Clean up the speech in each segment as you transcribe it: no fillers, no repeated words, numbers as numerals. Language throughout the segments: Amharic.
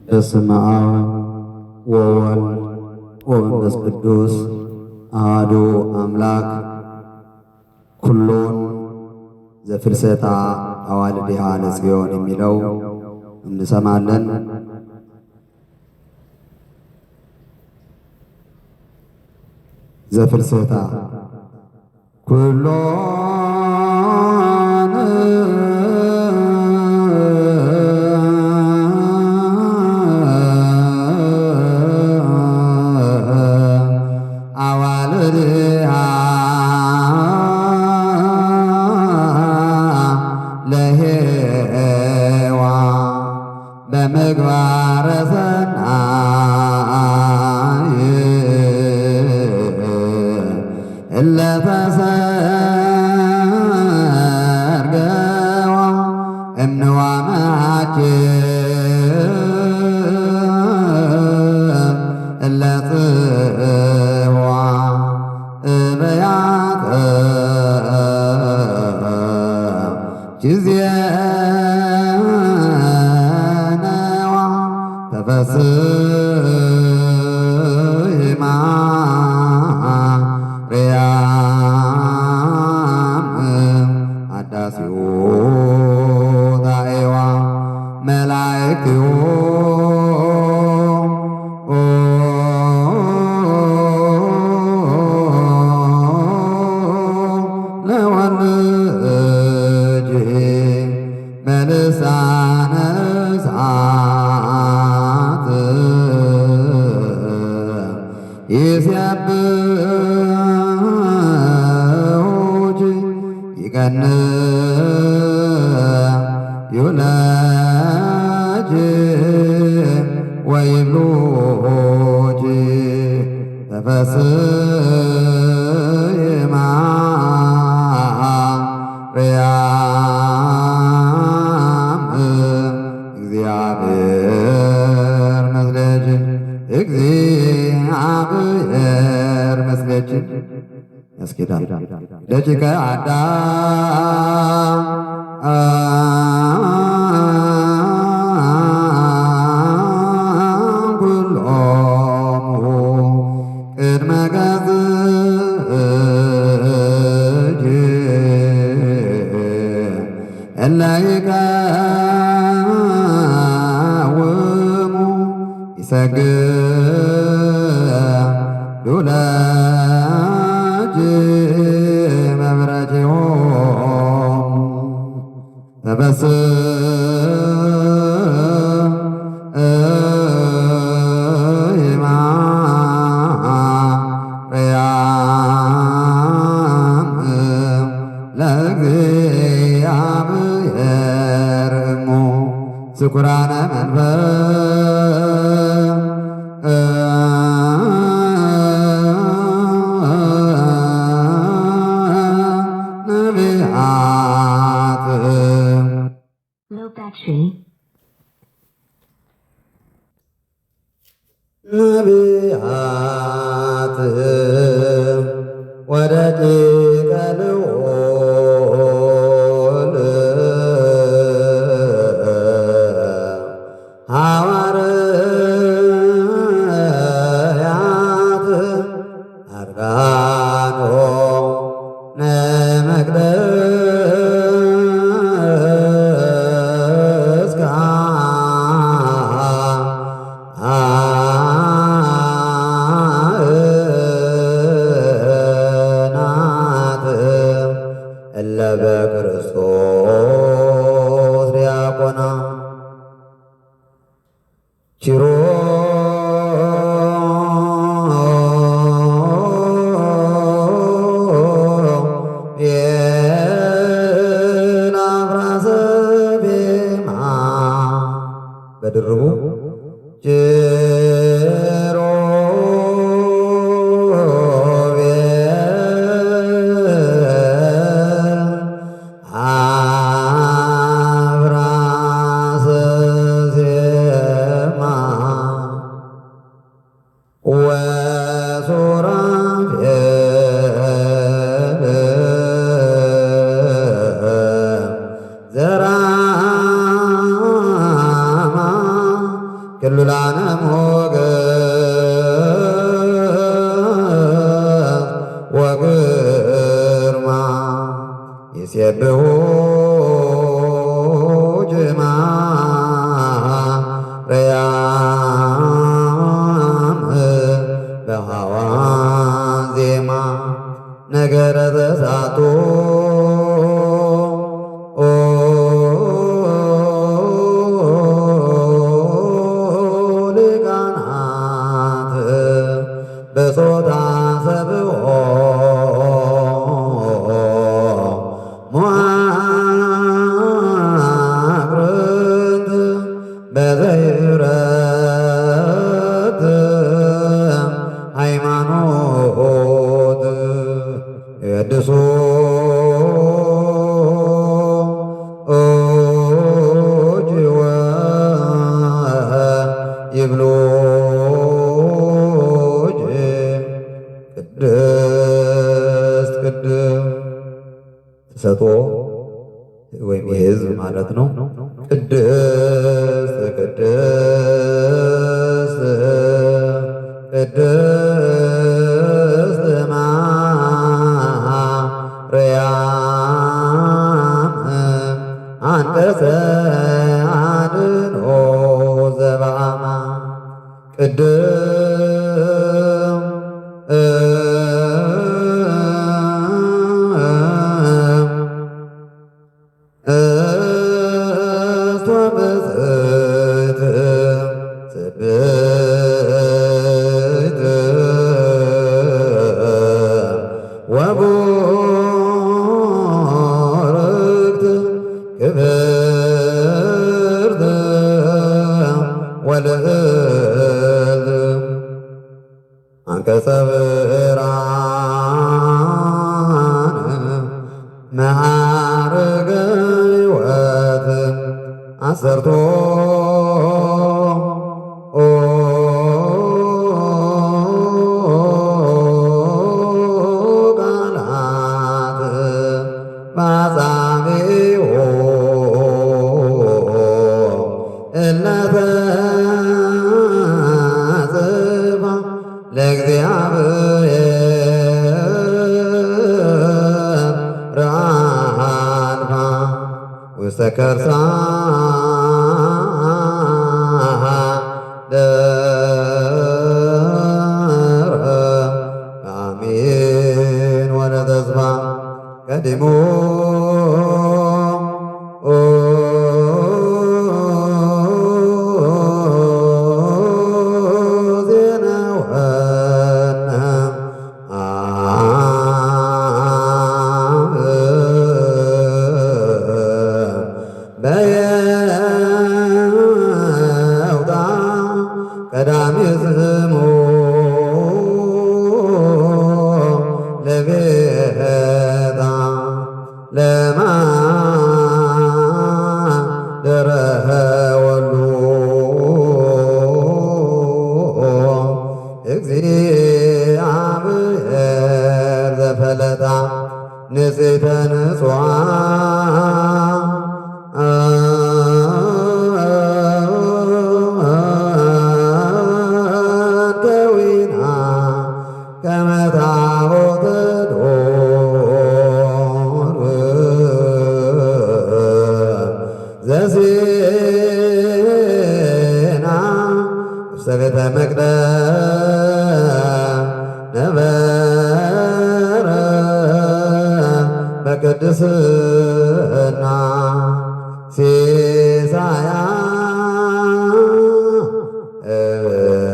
በስመ አብ ወወልድ ወመንፈስ ቅዱስ አሐዱ አምላክ ኩሎን ዘፍልሰታ አዋልድሃ ለጽዮን የሚለው እንሰማለን። ዘፍልሰታ ኩሎን አዋልድሃ ለሔዋን በምግባረ ሰናይ እለ ተሰርገዋ እምዋመሃኪም እለ ጽዋ እበያተ ጊዜነዋ ተፈስሕማ አዳሲዮ ታኤዋ መላእክዮ ለወልጅ በልሳነ እሳት ይሴብሑኪ ይውለጅ ወይብሉኪ ተፈስሕማ እግዚአብሔር መስለች እግዚአብሔር መስለች ያስኬዳል። ደቂቀ አዳም ኩሎሙ ቅድመ ገዝእኪ እለ ይቀውሙ ይሰግዱ ለኪ መብረቂሆሙ ተፈስሕማ ለእግዚአብሔር እሙ ስኩራነ ነቢያት Low battery. ነቢያት ወደቂቀ ልዑል ሐዋርያት አርጋኖ ነመቅደስ ካህናት እለ በክርስቶስ ዲያቆናት ኪሩቤል አፍራሰ ቤማ በድርቡ አፍራሰ ዜማ ወሱራፌል ዘራማ ክልሉ በዘይረት ሃይማኖት የድሶ ጅወ ይብሎጅ ቅድስት ተሰጥኦ ወይም የሕዝብ ማለት ነው። ቅድስት ቅድስት ቅድስት ማርያም አንቀጸ አድኅኖ ዘበአማን ወቡርክት ክብርት ወልዕልት አንቀጸ ብርሃን መዓርገ ሕይወት አሰርቶ ቃላት በአጻብዒሁ እለ ተጽፋ ለእግዚአብሔር አልፋ ውስተ ከርሳ ደረ አሜን ወለተስፋ ቀዲሞ ዜናወነ አብ በየውጣ ቀዳሚ ስሙ ለቤታ ለማደረ ወሉ እግዚአብሔር ዘፈለጣ ንጽሕተ ንጹሐን ከዊና ከመ ታቦተ ዶር ዘሴና ውስተ ቤተ መቅደስ ነበረ በቅድስና ሲሳያ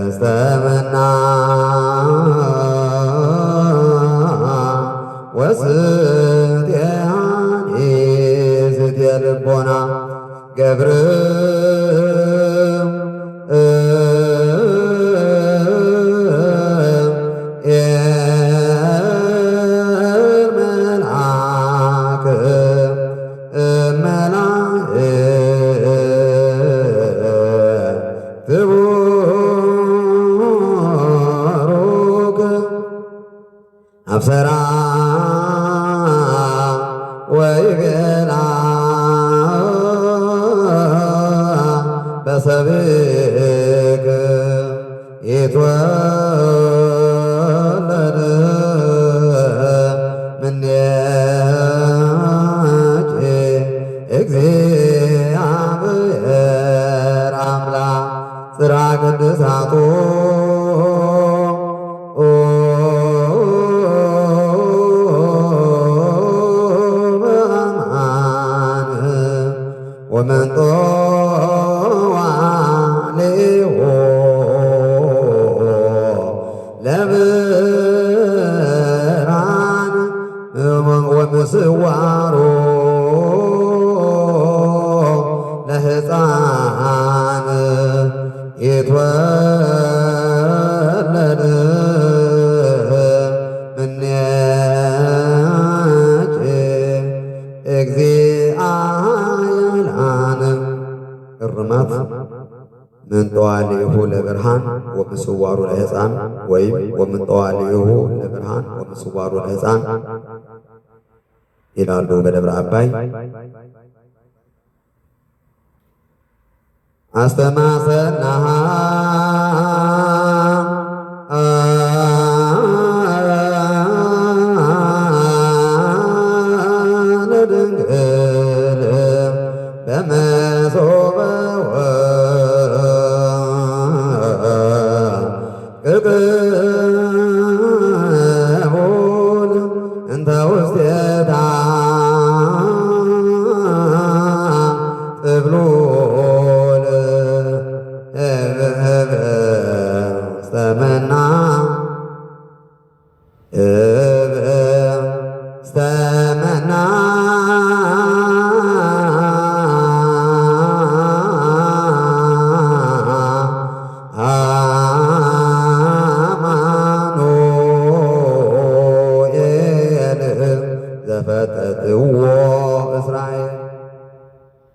እስተ ምናን ወስትያኒ ስትየ ልቦና ገብር መልአክ መላእክት ቡሩክ አብሰራ ወይቤላ በሰብእክ ይትወለድ እምኔኪ እግዚአብሔር አምላክ ጽርሐ ቅድሳቱ በአማን ወመንጦዋሌሁ ለብርሃን ወምስዋሮ ለሕፃን ምንጠዋልሁ ለብርሃን ወምስዋሩ ለሕፃን ወይም ወምንጠዋልሁ ለብርሃን ወምስዋሩ ለሕፃን ይላሉ በደብረ አባይ። አስተማሰናሃ ለድንግል በመሶበ ቅቅቡል እንተ ውስቴታ ጥብሉል ስተመና ስተመና ዘፈጠጥዎ እስራኤል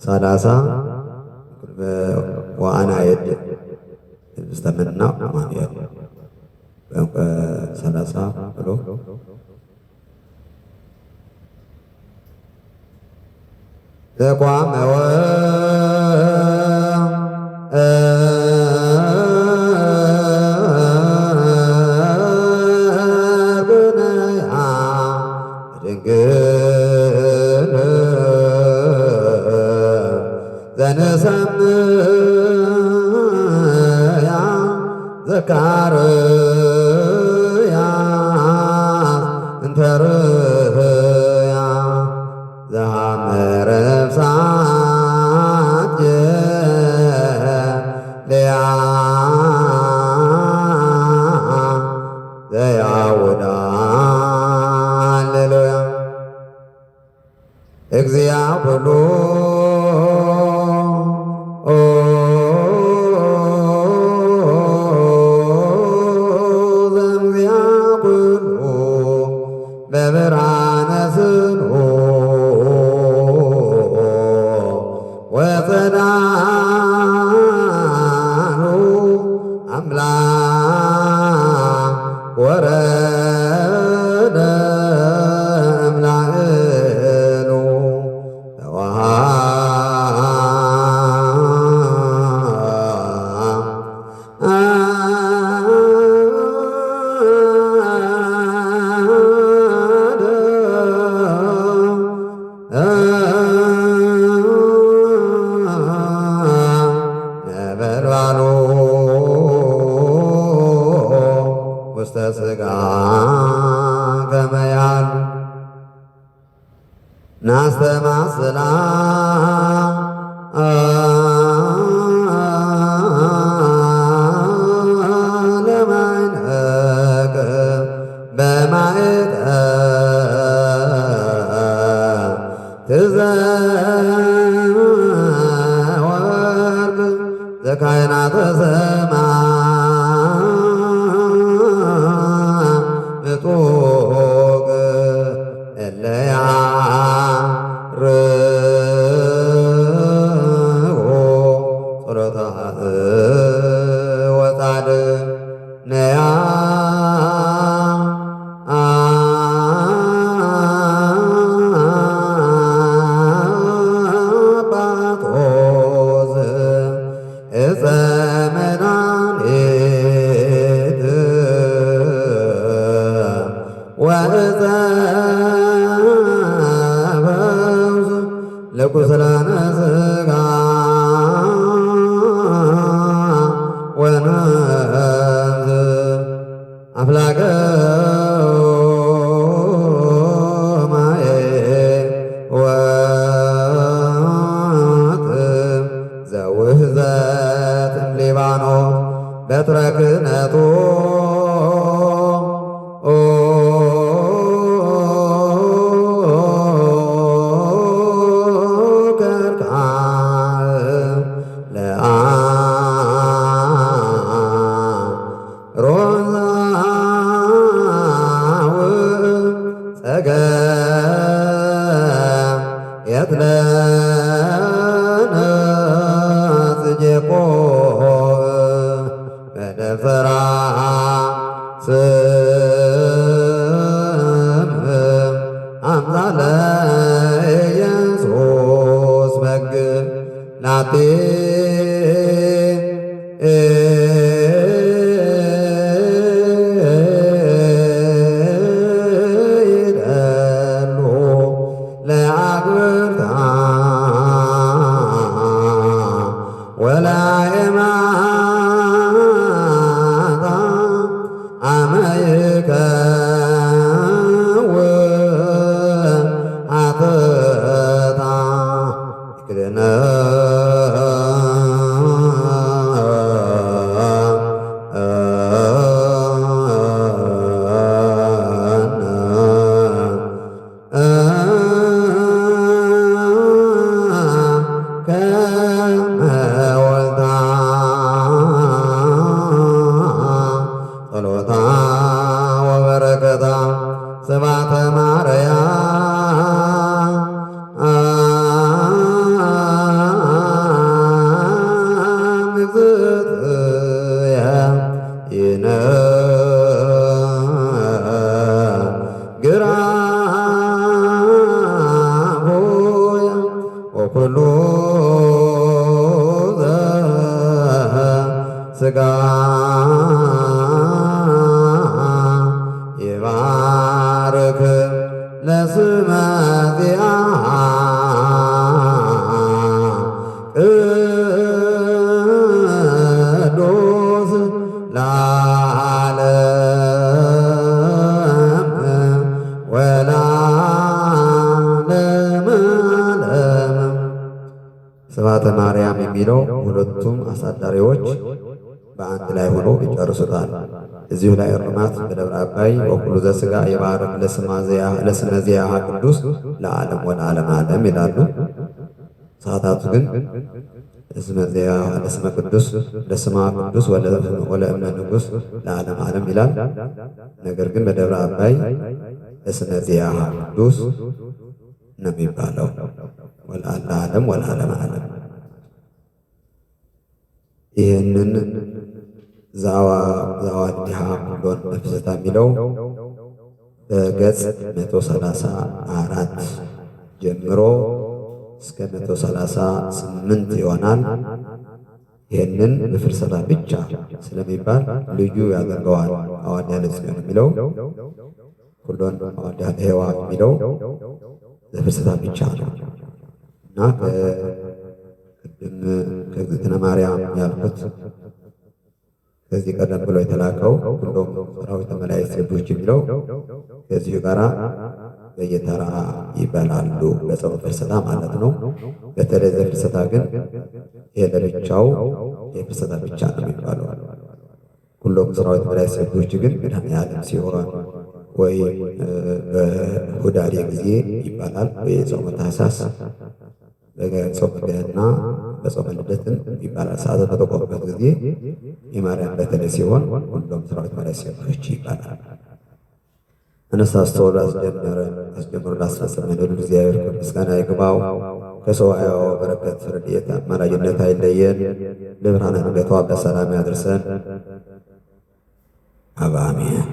30 ወአና የድ እስተምና ማንያል 30 ብሎ ተቋመወ ድንግል ዘነሰምያ ዘካርያስ እንተርያ ዘሐመረ ብሳት ለያ ዘያውዳ ሃሌሉያ እግዚአ ኩሉ ዘእግዚአ ኩሉ በብርሃነ ስኑ ወጸዳሉ አምላክ ወረደ እምላእሉ ነበልባሉ ውስተ ሥጋ ከመ ያሉ ናስተማስላ ለማይነቅ በማዕጠ ትዘወርቅ ዘካይናተ ሰማይ ምጡቅ እለያ ርሆ ጸሎተ ወጻድቅ ነያ አባቶዝ እፀ መድኃኒት ወእፀ ፈውስ ለቁስላነ ሥጋ ወነፍስ አፍላገ ማየ ወጥም ዘውህዘት ሊባኖስ በትረ ክህነቱ የትለነ ጽጌቆ የማታ አመይከውን አተታ ይክደነ ጸሎታ ወበረከታ ስብሐተ ማርያም እግዝእትየ ይነግራሆየ ወኩሉ ዘሥጋ ይባርክ ለስመ ዚአሃ ቅዱስ ለዓለም ወለዓለመ ዓለም። ስብሐተ ማርያም የሚለው ሁለቱም አሳዳሪዎች በአንድ ላይ ሆኖ ይጨርሱታል። እዚሁ ላይ እርማት በደብረ አባይ ወኩሉ ዘሥጋ ይባርክ ለስመ ዚአሃ ቅዱስ ለዓለም ወለዓለመ ዓለም ይላሉ። ሰዓታቱ ግን ለስመ ዚአሃ ለስመ ቅዱስ ለስመ ቅዱስ ወለእመ ንጉሥ ለዓለመ ዓለም ይላል። ነገር ግን በደብረ አባይ ለስመ ዚአሃ ቅዱስ ነው የሚባለው። ለዓለም ወለዓለመ ዓለም ይህንን ዘአዋልድሃ ኩሎን ነፍስታ የሚለው በገጽ 134 ጀምሮ እስከ 138 ይሆናል። ይህንን በፍልሰታ ብቻ ስለሚባል ልዩ ያደርገዋል። አዋልድሃ ለጽዮን የሚለው ኩሎን አዋልድሃ ለሔዋን የሚለው በፍልሰታ ብቻ ነው እና ቅድም ከእግዝእትነ ማርያም ያልኩት ከዚህ ቀደም ብሎ የተላከው ሁሉም ሰራዊተ መላእክት ልጆች የሚለው ከዚሁ ጋራ በየተራ ይበላሉ። በጾመ ፍልሰታ ማለት ነው። በተለይ ዘፍልሰታ ግን ይሄ ለብቻው የፍልሰታ ብቻ ነው የሚባለው። ሁሉም ሰራዊተ መላእክት ልጆች ግን መድኃኔዓለም ሲሆን ወይ በሁዳዴ ጊዜ ይባላል ወይ ጾመ ታኅሳስ በጾመ ገና በጾመ ልደትን ይባላል። ሰዓት በተቆረበት ጊዜ የማርያም በተለይ ሲሆን ሁሉም ሰራዊተ መላእክት ሴቶች ይባላል። አነሳስቶ አስጀምሮ ላስፈጸመን ሁሉ እግዚአብሔር ምስጋና ይግባው። ከሰዋዕው በረከት ረድኤት አማላጅነት አይለየን። ለብርሃነ ልደቷ በሰላም ያድርሰን። አሜን።